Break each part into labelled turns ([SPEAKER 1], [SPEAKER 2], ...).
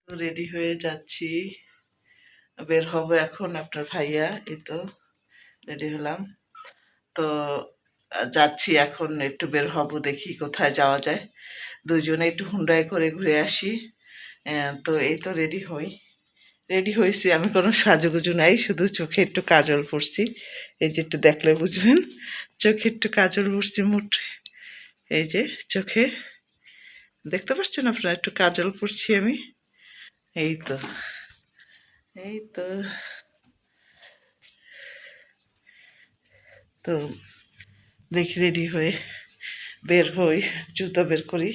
[SPEAKER 1] তো রেডি হয়ে যাচ্ছি, বের হব এখন। আপনার ভাইয়া এই তো রেডি হলাম। তো যাচ্ছি এখন, একটু বের হব, দেখি কোথায় যাওয়া যায়। দুজনে একটু হুন্ডায় করে ঘুরে আসি। তো এই তো রেডি হয়েছি। আমি কোনো সাজুগুজু নাই, শুধু চোখে একটু কাজল পরছি। এই যে একটু দেখলে বুঝবেন, চোখে একটু কাজল পরছি মুঠ, এই যে চোখে দেখতে পাচ্ছেন আপনারা, একটু কাজল পরছি আমি। এই তো এই তো তো দেখি রেডি হয়ে বের হই, জুতো বের করি।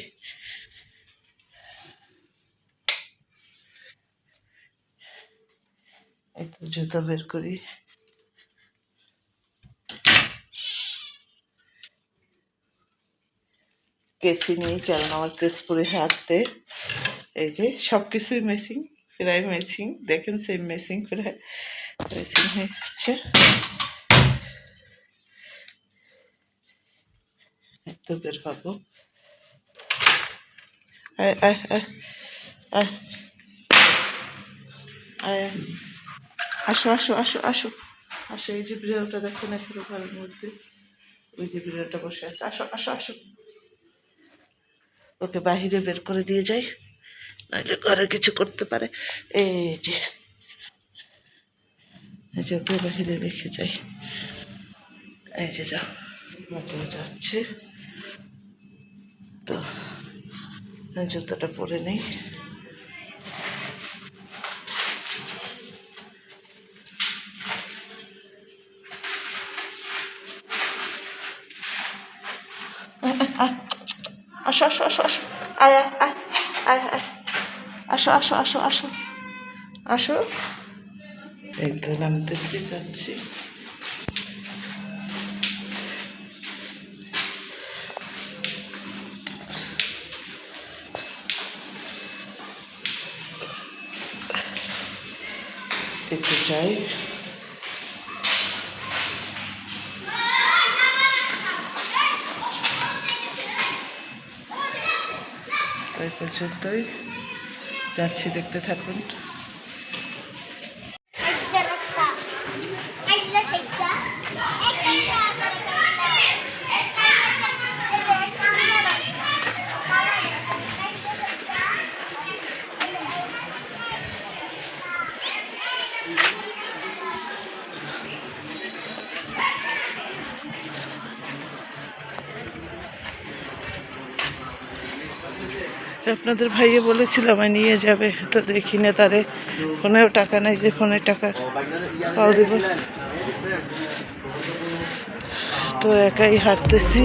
[SPEAKER 1] এই তো জুতো বের করি। কেসি নিই, কারণ আমার তেজপুরে হাঁটতে এই যে সব কিছুই মেসিং, প্রায় মেসিং, দেখেন সেম মেসিং, প্রায় মেসিং হয়ে যাচ্ছে। তো বের পাবো। আয় আয় আয় আয় আয়, আসো আসো আসো আসো আসো। এই যে বিড়ালটা দেখেন এখনো ঘরের মধ্যে, ওই যে বিড়ালটা বসে আছে। আসো আসো আসো, ওকে বাহিরে বের করে দিয়ে যাই, নাহলে ঘরে কিছু করতে পারে। এই যে এই যে ওকে বাহিরে রেখে যাই। এই যে যাও, মজা যাচ্ছে। তো জুতোটা পরে নেই। আসো আসো আসো আসো, আয় আয় আয় আয় আয়, আসো আসো আসো আসো আসো। এই তো নামতেছি, যাচ্ছি। একটু চাই। ওই পর্যন্তই যাচ্ছি, দেখতে থাকুন। আপনাদের ভাইয়ে বলেছিল আমায় নিয়ে যাবে, তো দেখি না তারে, ফোনেও টাকা নাই যে ফোনে টাকা পাও দিব। তো একাই হাঁটতেছি,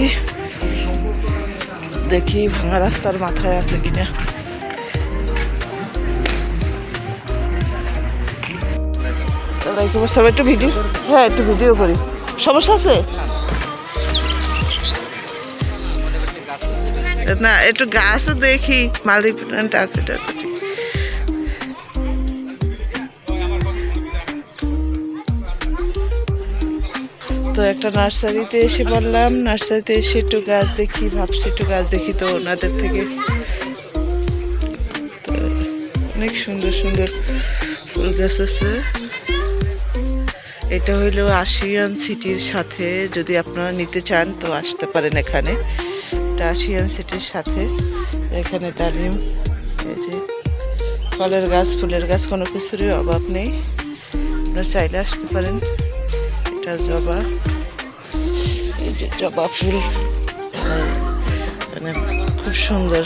[SPEAKER 1] দেখি ভাঙা রাস্তার মাথায় আছে কিনা। ওয়ালাইকুম আসসালাম। একটু ভিডিও, হ্যাঁ একটু ভিডিও করি। সমস্যা আছে না? একটু গাছও দেখি, মালি প্ল্যান্ট আছে টাছে। তো একটা নার্সারিতে এসে বললাম, নার্সারিতে এসে একটু গাছ দেখি, ভাবছি একটু গাছ দেখি। তো ওনাদের থেকে অনেক সুন্দর সুন্দর ফুল গাছ আছে। এটা হইলো আশিয়ান সিটির সাথে, যদি আপনারা নিতে চান তো আসতে পারেন এখানে। এটা আশিয়ান সিটির সাথে, এখানে ডালিম, এই যে ফলের গাছ, ফুলের গাছ, কোনো কিছুরই অভাব নেই, আপনারা চাইলে আসতে পারেন। এটা জবা, এই যে জবা ফুল, মানে খুব সুন্দর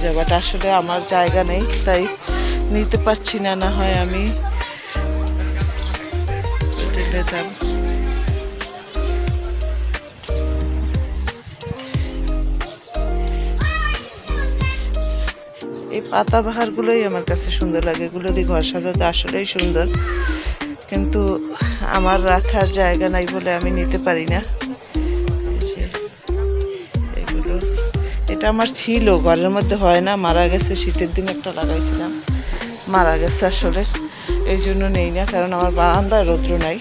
[SPEAKER 1] জবাটা। আসলে আমার জায়গা নেই তাই নিতে পারছি না, না হয় আমি পেতাম। এই পাতাবাহারগুলোই আমার কাছে সুন্দর লাগে, এগুলো দিয়ে ঘর সাজাতে আসলেই সুন্দর, কিন্তু আমার রাখার জায়গা নাই বলে আমি নিতে পারি না এগুলো। এটা আমার ছিল ঘরের মধ্যে, হয় না, মারা গেছে। শীতের দিন একটা লাগাইছিলাম, মারা গেছে আসলে, এই জন্য নেই না। কারণ আমার বারান্দায় রৌদ্র নাই,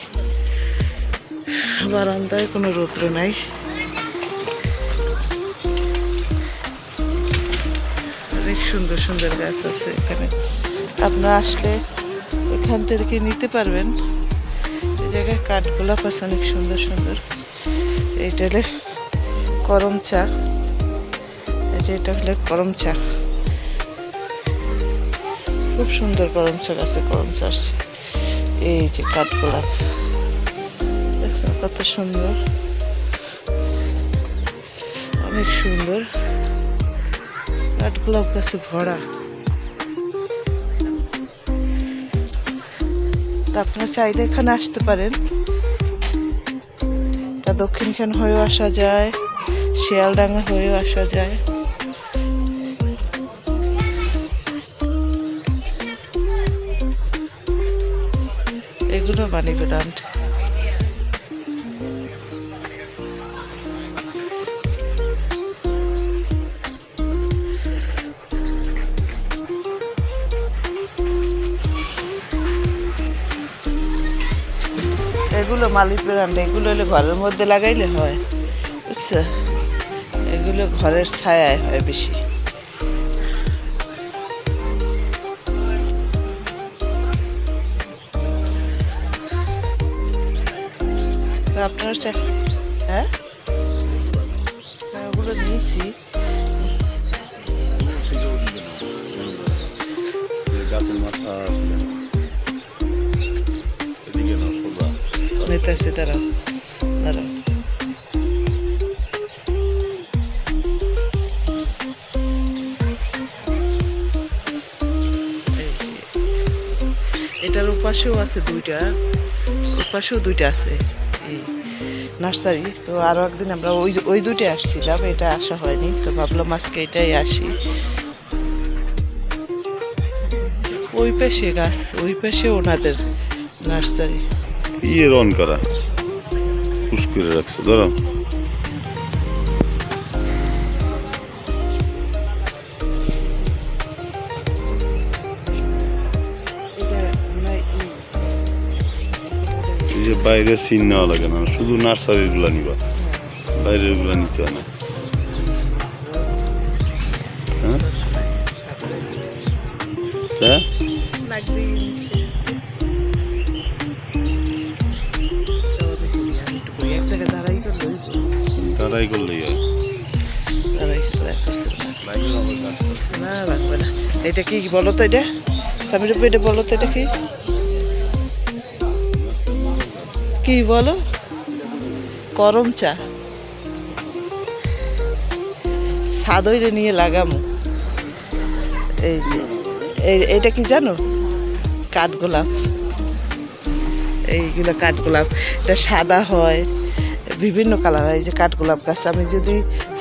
[SPEAKER 1] বারান্দায় কোনো রৌদ্র নাই। অনেক সুন্দর সুন্দর গাছ আছে এখানে। আপনারা আসলে এখান থেকে নিতে পারবেন। এই জায়গায় কাঠগোলাপ আছে অনেক সুন্দর সুন্দর। এইটা হলে করম চা, এই যে এটা হলে করম চা, খুব সুন্দর করম চা গাছে করম চা আসছে। এই যে কাঠগোলাপ দেখছেন কত সুন্দর, অনেক সুন্দর কাঠগোলাপ গাছে ভরা। আপনারা চাইলে এখানে আসতে পারেন। দক্ষিণখান হয়েও আসা যায়, শিয়ালডাঙ্গা হয়েও আসা যায়। এগুলো মানি প্লান্ট। এগুলো মালি প্লান্ট, এগুলো হলে ঘরের মধ্যে লাগাইলে হয়, বুঝছো? এগুলো ঘরের ছায়ায় হয় বেশি। তো আপনারা হ্যাঁ, ওগুলো নিয়েছি। নিতেছি, দাঁড়াও দাঁড়াও। এটার ওপাশেও আছে দুইটা, ওপাশেও দুইটা আছে এই নার্সারি। তো আরও একদিন আমরা ওই দুইটাই আসছিলাম, এটা আসা হয়নি, তো ভাবলাম আজকে এটাই আসি। ওই পাশে গাছ, ওই পাশে ওনাদের নার্সারি।
[SPEAKER 2] অন করা পুশ করে রাখছে, ধরো এই যে বাইরে সিন নেওয়া লাগে না, শুধু নার্সারির গুলা নিবা, বাইরের গুলা নিতে হয় না। হ্যাঁ হ্যাঁ, তারাই করলেই হয়।
[SPEAKER 1] না লাগবে না। এটা কি বলো তো, এটা সামির এটা বলো তো, এটা কি কি বলো? করম চা, সাদইরে নিয়ে লাগামো। এই যে এইটা কি জানো? কাঠগোলাপ। এইগুলো কাঠগোলাপ, এটা সাদা হয়, বিভিন্ন কালার হয়। এই যে কাঠগোলাপ গাছ আমি যদি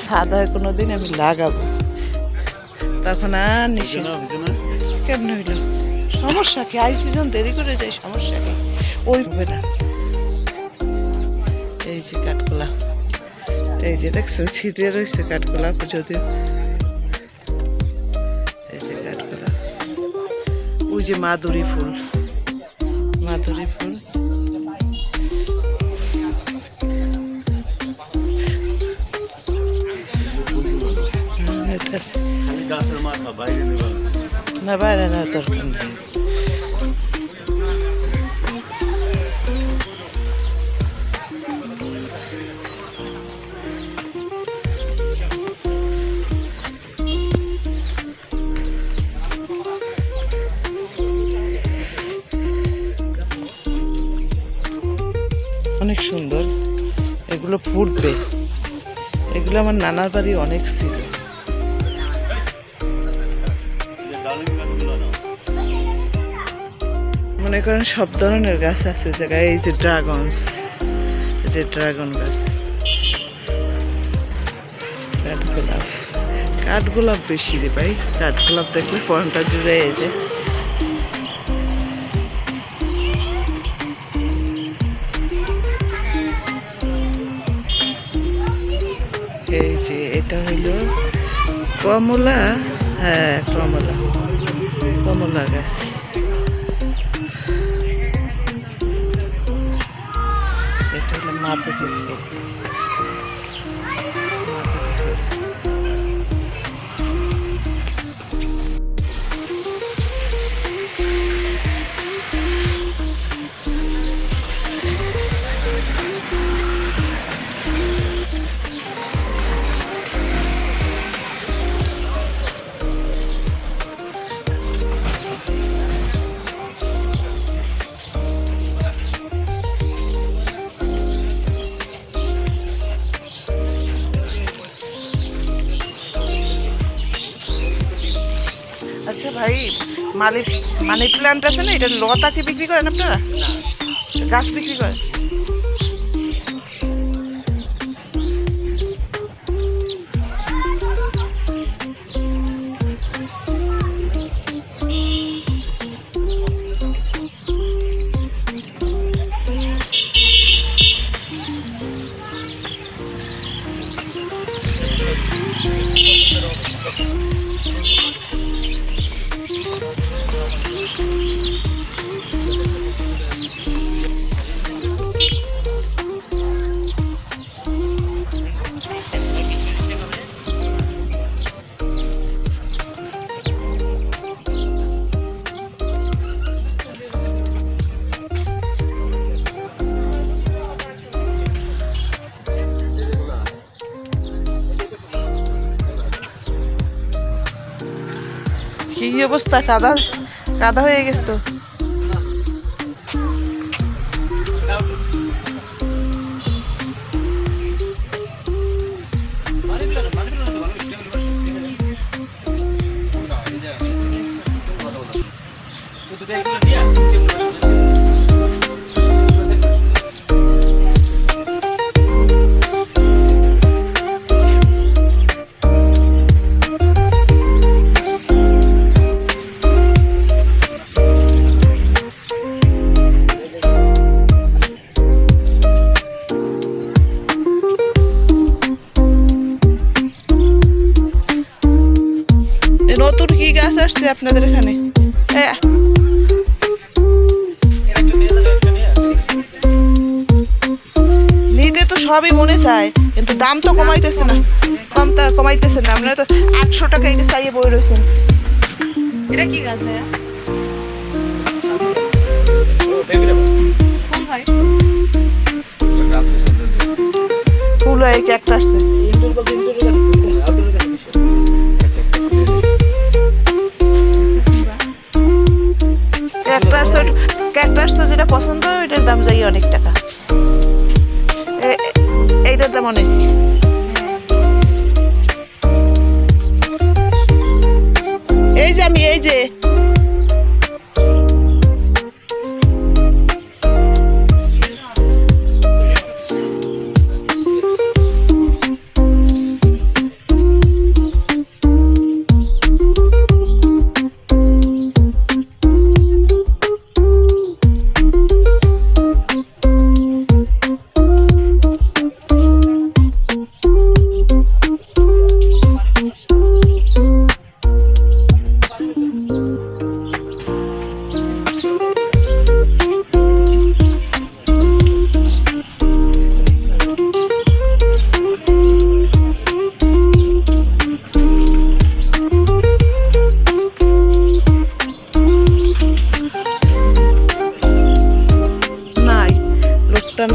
[SPEAKER 1] সাদা হয় কোনো দিন আমি লাগাবো, তখন আর নিশে কেমন হইল? সমস্যা কি? আই সিজন দেরি করে যাই, সমস্যা কি? ওই হবে না। এই যে কাঠগোলাপ, এই যে দেখছেন ছিটিয়ে রয়েছে কাঠগোলাপ, যদিও এই যে কাঠগোলাপ। ওই যে মাধুরী ফুল, মাধুরী ফুল। না বাইরে না, দরকার নেই। অনেক সুন্দর, এগুলো ফুটবে। এগুলো আমার নানার বাড়ি অনেক ছিল। মনে করেন সব ধরনের গাছ আছে জায়গায়। এই যে ড্রাগনস, এই যে ড্রাগন গাছ, কাঠগোলাপ। কাঠগোলাপ বেশি রে ভাই, কাঠগোলাপ দেখলে ফোনটা জুড়ে এই যে। এই যে এটা হইল কমলা, হ্যাঁ কমলা, কমলা গাছ। এটা হলো মাধুরী ফুল। মানি প্ল্যান্ট আছে না, এটা লতা কি বিক্রি করেন আপনারা? গাছ বিক্রি করেন? কি অবস্থা, কাদা কাদা হয়ে গেছে তো। নতুন কি গাছ আসছে আপনাদের এখানে? নিতে তো সবই মনে চায়, কিন্তু দাম তো কমাইতেছে না, কমাইতেছে না। আপনারা তো 800 টাকা এটা চাইয়ে বই রয়েছেন।
[SPEAKER 3] এটা কি গাছ ভাইয়া? ফুল হয়?
[SPEAKER 1] ফুল হয়, ক্যাকটাস আছে। ক্যাকটাস তো যেটা পছন্দ ওইটার দাম যাই অনেক টাকা, এইটার দাম অনেক। এই যে আমি এই যে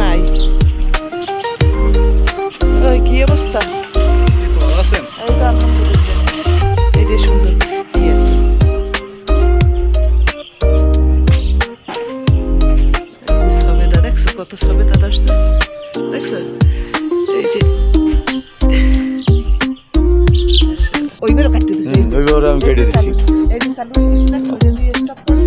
[SPEAKER 1] নাই। ওই কি অবস্থা? এই তো আলহামদুলিল্লাহ, এই যে সুন্দর কি আছে। সবেদা দেখছো, কত সবেদা আসছে দেখছো? এই যে ওইবারও কাটতে দিছি,
[SPEAKER 2] ওইবারও আমি কেটে দিছি।
[SPEAKER 1] এই যে সালু দেখছো, যদি স্টপ করে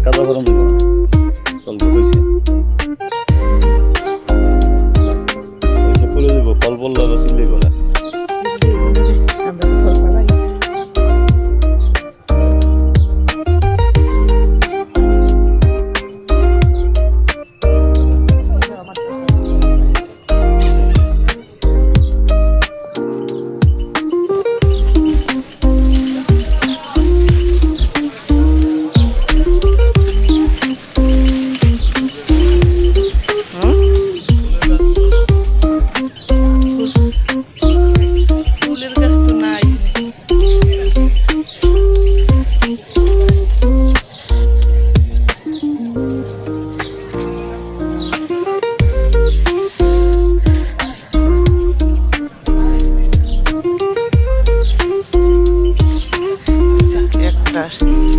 [SPEAKER 2] কাদা ভরণ দিব না, স্বল্প হয়েছে করে দেবো। ফল ফল লাগা চিল্লি করা
[SPEAKER 1] আমরা তো ফল পালাই। আসছি